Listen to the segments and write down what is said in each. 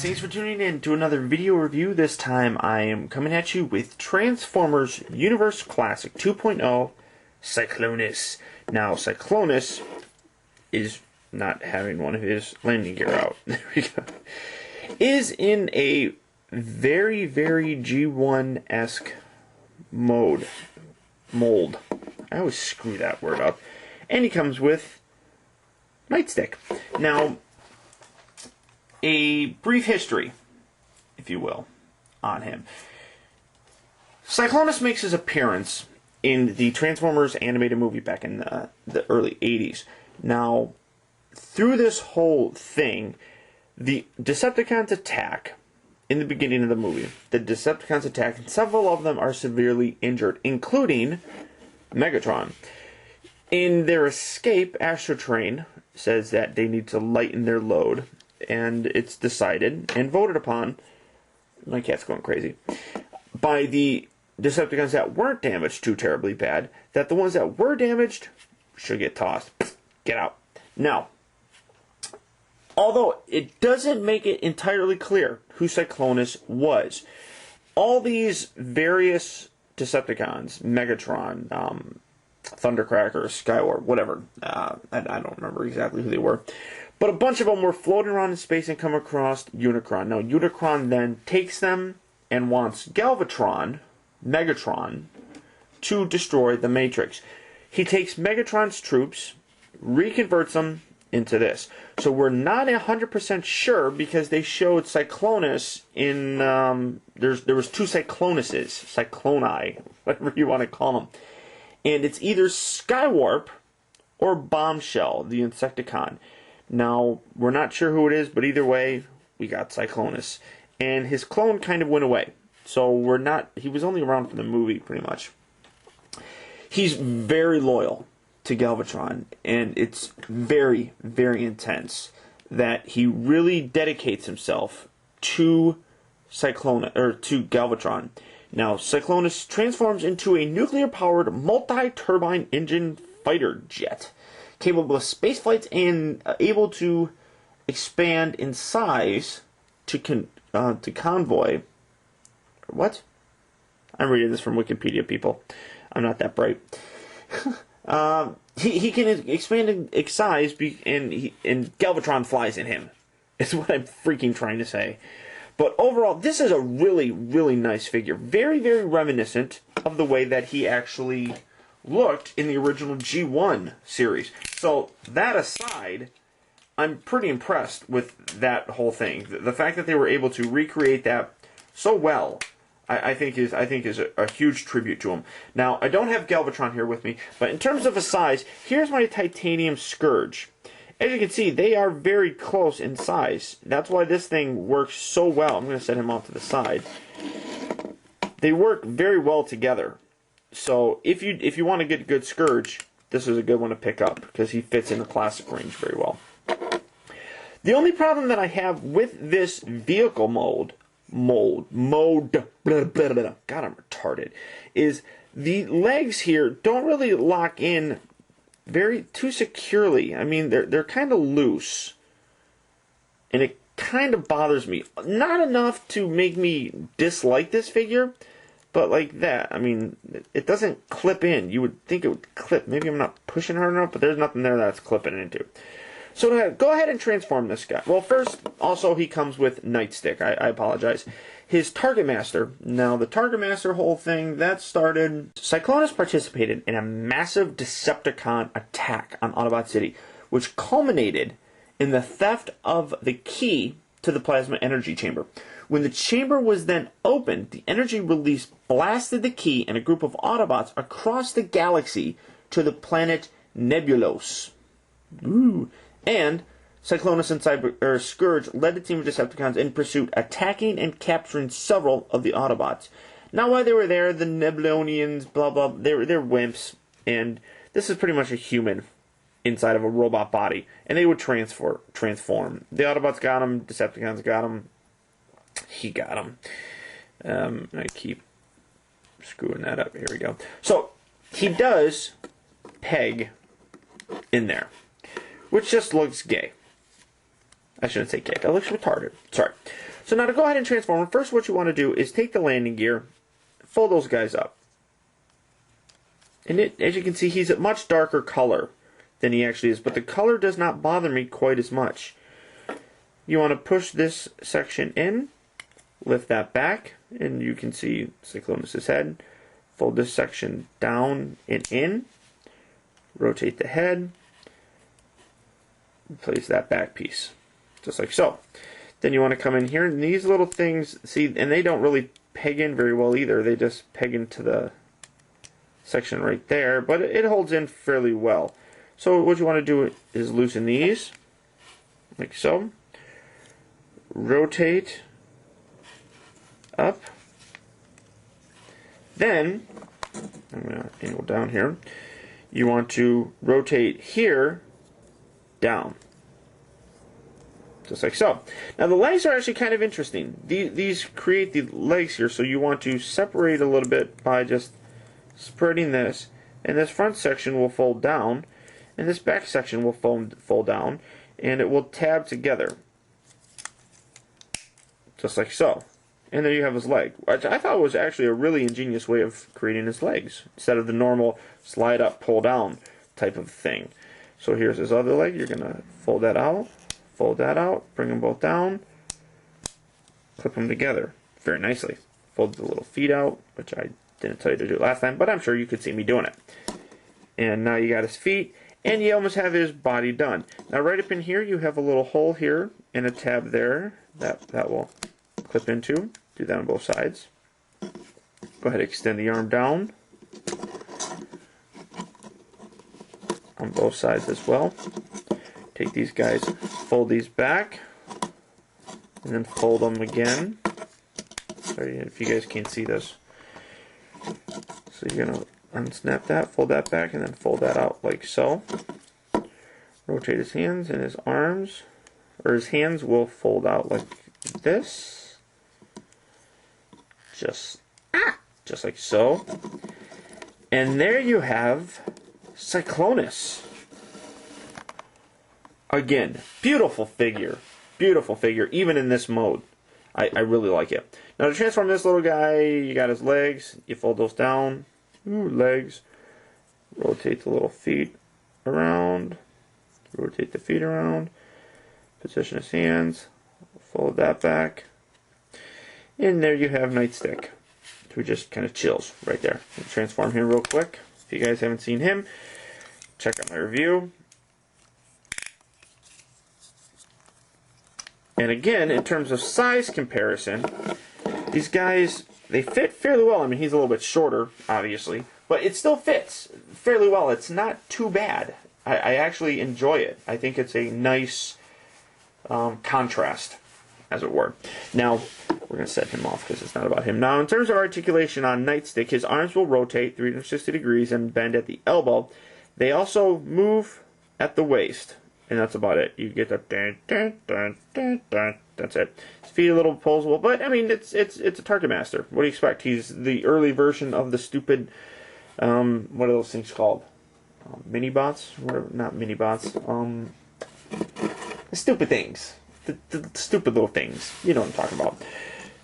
thanks for tuning in to another video review. This time I am coming at you with Transformers Universe Classic 2.0 Cyclonus. Now, Cyclonus is not having one of his landing gear out. There we go. Is in a very, very G1-esque mold. I always screw that word up. And he comes with Nightstick. Now, a brief history, if you will, on him. Cyclonus makes his appearance in the Transformers animated movie back in the early 80s. Now, through this whole thing, the Decepticons attack in the beginning of the movie. The Decepticons attack, and several of them are severely injured, including Megatron. In their escape, Astrotrain says that they need to lighten their load, and it's decided and voted upon, my cat's going crazy, by the Decepticons that weren't damaged too terribly bad, that the ones that were damaged should get tossed. Get out. Now, although it doesn't make it entirely clear who Cyclonus was, all these various Decepticons, Megatron, Thundercracker, Skywarp, whatever, I don't remember exactly who they were, but a bunch of them were floating around in space and come across Unicron. Now, Unicron then takes them and wants Galvatron, Megatron, to destroy the Matrix. He takes Megatron's troops, reconverts them into this. So we're not 100% sure, because they showed Cyclonus in, there was two Cyclonuses, Cycloni, whatever you want to call them. And it's either Skywarp or Bombshell, the Insecticon. Now, we're not sure who it is, but either way, we got Cyclonus. And his clone kind of went away. So he was only around for the movie, pretty much. He's very loyal to Galvatron, and it's very, very intense that he really dedicates himself to Cyclonus, or to Galvatron. Now, Cyclonus transforms into a nuclear-powered multi-turbine engine fighter jet, capable of space flights and able to expand in size to convoy. What? I'm reading this from Wikipedia, people. I'm not that bright. He can expand in size, and Galvatron flies in him. Is what I'm freaking trying to say. But overall, this is a really, really nice figure. Very, very reminiscent of the way that he actually looked in the original G1 series. So, that aside, I'm pretty impressed with that whole thing. The fact that they were able to recreate that so well, I think is a huge tribute to him. Now, I don't have Galvatron here with me, but in terms of a size, here's my Titanium Scourge. As you can see, they are very close in size. That's why this thing works so well. I'm going to set him off to the side. They work very well together. So if you want to get a good Scourge, this is a good one to pick up, because he fits in the classic range very well. The only problem that I have with this vehicle God, I'm retarded, is the legs here don't really lock in too securely. I mean, they're kind of loose, and it kind of bothers me. Not enough to make me dislike this figure, but like that. I mean, it doesn't clip in. You would think it would clip. Maybe I'm not pushing hard enough, but there's nothing there that's clipping into. So go ahead and transform this guy. Well, first, also, he comes with Nightstick. I apologize. His Targetmaster. Now, the Targetmaster whole thing, that started... Cyclonus participated in a massive Decepticon attack on Autobot City, which culminated in the theft of the key to the plasma energy chamber. When the chamber was then opened, the energy release blasted the key and a group of Autobots across the galaxy to the planet Nebulos. Ooh. And Cyclonus and Scourge led the team of Decepticons in pursuit, attacking and capturing several of the Autobots. Now, while they were there, the Nebulonians, blah, blah, they're wimps, and this is pretty much a human inside of a robot body, and they would transform. The Autobots got him, Decepticons got him, he got him. I keep screwing that up. Here we go. So, he does peg in there, which just looks gay. I shouldn't say gay. That looks retarded. Sorry. So now to go ahead and transform him, first what you want to do is take the landing gear, fold those guys up. And as you can see, he's a much darker color than he actually is, but the color does not bother me quite as much. You want to push this section in, lift that back, and you can see Cyclonus' head. Fold this section down and in, rotate the head, place that back piece, just like so. Then you want to come in here, and these little things, see, and they don't really peg in very well either. They just peg into the section right there, but it holds in fairly well. So what you want to do is loosen these, like so. Rotate up. Then, I'm going to angle down here. You want to rotate here down. Just like so. Now the legs are actually kind of interesting. These create the legs here, so you want to separate a little bit by just spreading this. And this front section will fold down, and this back section will fold down, and it will tab together. Just like so. And there you have his leg, which I thought was actually a really ingenious way of creating his legs, instead of the normal slide up, pull down type of thing. So here's his other leg. You're going to fold that out, bring them both down, clip them together very nicely. Fold the little feet out, which I didn't tell you to do last time, but I'm sure you could see me doing it. And now you got his feet, and you almost have his body done. Now right up in here, you have a little hole here and a tab there that will clip into. Do that on both sides. Go ahead and extend the arm down on both sides as well. Take these guys, fold these back, and then fold them again. Sorry if you guys can't see this. So you're going to unsnap that, fold that back, and then fold that out like so. Rotate his hands and his arms, or his hands will fold out like this. Just like so. And there you have Cyclonus. Again, beautiful figure. Beautiful figure, even in this mode. I really like it. Now to transform this little guy, you got his legs. You fold those down. Ooh, legs. Rotate the little feet around. Rotate the feet around. Position his hands. Fold that back. And there you have Nightstick, who just kind of chills right there. I'll transform him real quick. If you guys haven't seen him, check out my review. And again, in terms of size comparison, these guys, they fit fairly well. I mean, he's a little bit shorter, obviously, but it still fits fairly well. It's not too bad. I actually enjoy it. I think it's a nice contrast, as it were. Now, we're going to set him off because it's not about him. Now, in terms of articulation on Nightstick, his arms will rotate 360 degrees and bend at the elbow. They also move at the waist, and that's about it. You get the dun, dun, dun, dun, dun. That's it. His feet are a little posable, but I mean, it's a Targetmaster. What do you expect? He's the early version of the stupid, what are those things called? Mini bots? Whatever, not mini bots. The stupid things. The stupid little things. You know what I'm talking about.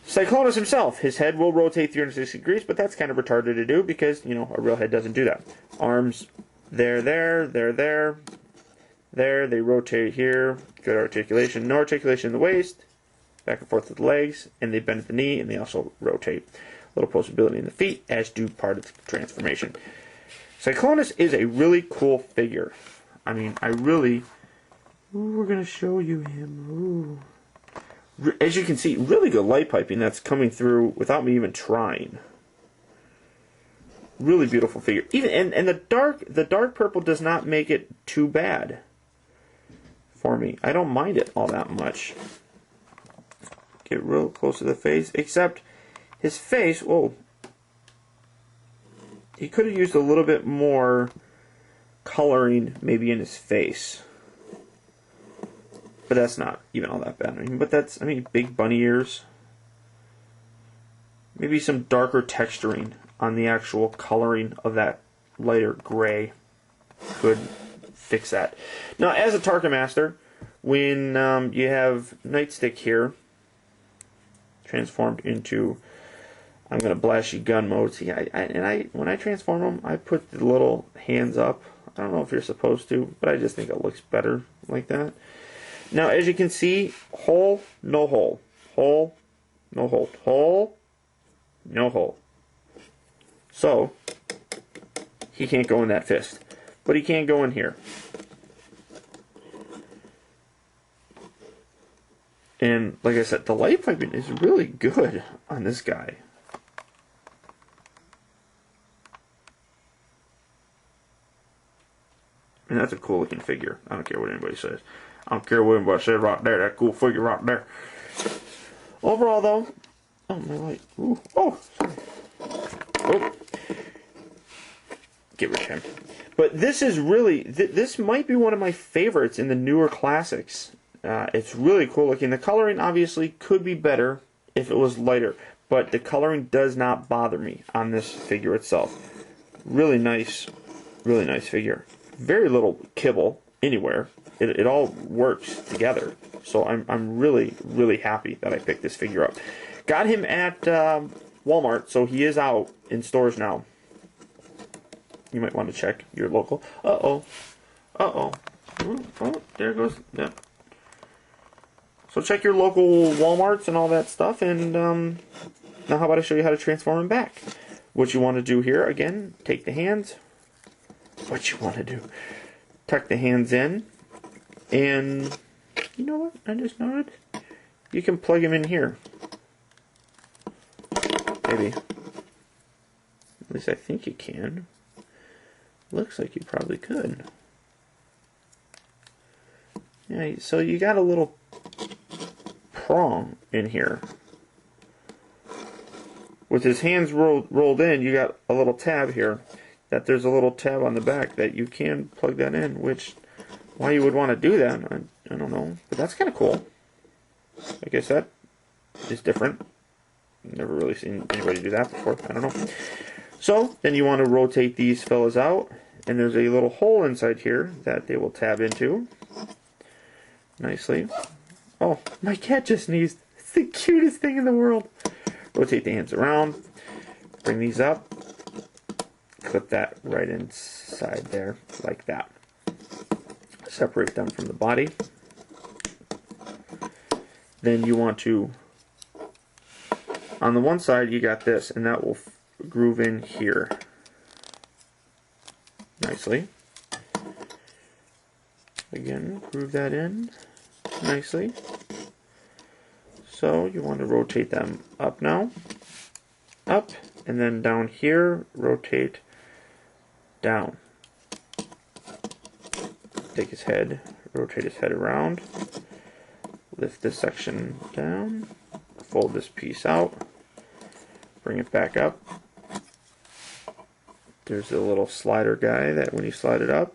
Cyclonus himself, his head will rotate 360 degrees, but that's kind of retarded to do because, you know, a real head doesn't do that. Arms, there, they rotate here. Good articulation. No articulation in the waist. Back and forth with the legs, and they bend at the knee, and they also rotate. A little postability in the feet, as do part of the transformation. Cyclonus is a really cool figure. I mean, we're going to show you him. Ooh. As you can see, really good light piping that's coming through without me even trying. Really beautiful figure. Even and the dark purple does not make it too bad for me. I don't mind it all that much. Get real close to the face, except his face, whoa. He could have used a little bit more coloring maybe in his face. But that's not even all that bad. I mean, big bunny ears. Maybe some darker texturing on the actual coloring of that lighter gray could fix that. Now, as a Targetmaster, when you have Nightstick here, transformed into, I'm going to blast you gun mode. See, when I transform them, I put the little hands up. I don't know if you're supposed to, but I just think it looks better like that. Now, as you can see, hole, no hole. Hole, no hole. Hole, no hole. So, he can't go in that fist. But he can go in here. And, like I said, the light piping is really good on this guy. And that's a cool looking figure. I don't care what anybody says. I don't care what anybody says right there. That cool figure right there. Overall, though, oh my light. Ooh, oh, sorry. Oh. Get rid of him. But this is really, this might be one of my favorites in the newer classics. It's really cool looking. The coloring obviously could be better if it was lighter, but the coloring does not bother me on this figure itself. Really nice figure. Very little kibble anywhere. It all works together. So I'm really happy that I picked this figure up. Got him at Walmart, so he is out in stores now. You might want to check your local. Uh-oh. Uh-oh. Oh, there goes. Yeah. So check your local Walmarts and all that stuff. And now how about I show you how to transform him back. What you want to do here, again, take the hands. What you want to do. Tuck the hands in. And you know what? I just noted. You can plug him in here. Maybe. At least I think you can. Looks like you probably could. Yeah, so you got a little prong in here. With his hands rolled in, you got a little tab here. That there's a little tab on the back that you can plug that in, which, why you would want to do that, I don't know. But that's kind of cool. I guess that is different. Never really seen anybody do that before. I don't know. So, then you want to rotate these fellas out. And there's a little hole inside here that they will tab into. Nicely. Oh, my cat just sneezed. It's the cutest thing in the world. Rotate the hands around. Bring these up. Clip that right inside there, like that. Separate them from the body. Then you want to, on the one side you got this, and that will groove in here. Nicely. Again, groove that in nicely. So you want to rotate them up now. Up, and then down here, rotate down. Take his head, rotate his head around. Lift this section down. Fold this piece out. Bring it back up. There's a little slider guy that when you slide it up,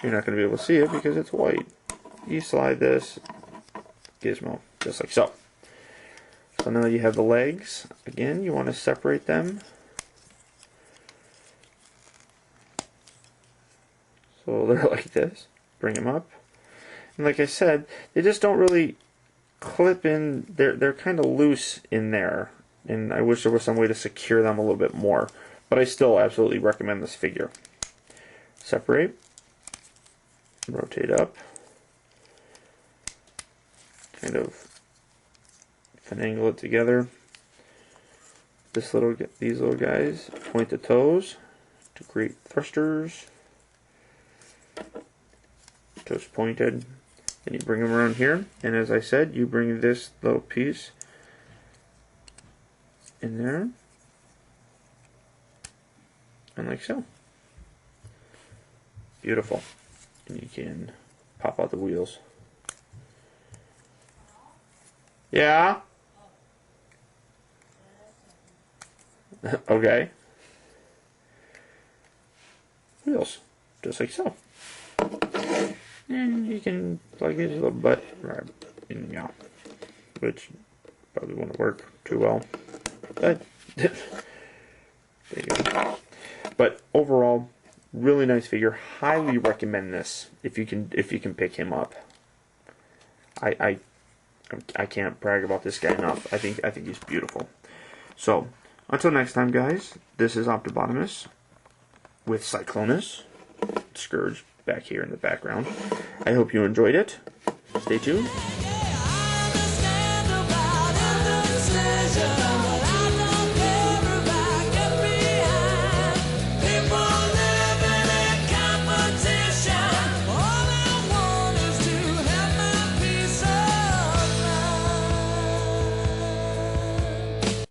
you're not going to be able to see it because it's white. You slide this gizmo, just like so. So now you have the legs. Again, you want to separate them. So they're like this. Bring them up. And like I said, they just don't really clip in. They're kind of loose in there. And I wish there was some way to secure them a little bit more. But I still absolutely recommend this figure. Separate. Rotate up. Kind of finagle it together. These little guys point the toes to create thrusters. Toes pointed. Then you bring them around here, and as I said, you bring this little piece in there. And like so. Beautiful. And you can pop out the wheels. Yeah? Okay. Wheels. Just like so. And you can plug his little butt right in, yeah. Which probably won't work too well. But there you go. But overall, really nice figure. Highly recommend this if you can pick him up. I I can't brag about this guy enough. I think he's beautiful. So, until next time, guys, this is Optibotimus with Cyclonus, Scourge back here in the background. I hope you enjoyed it. Stay tuned.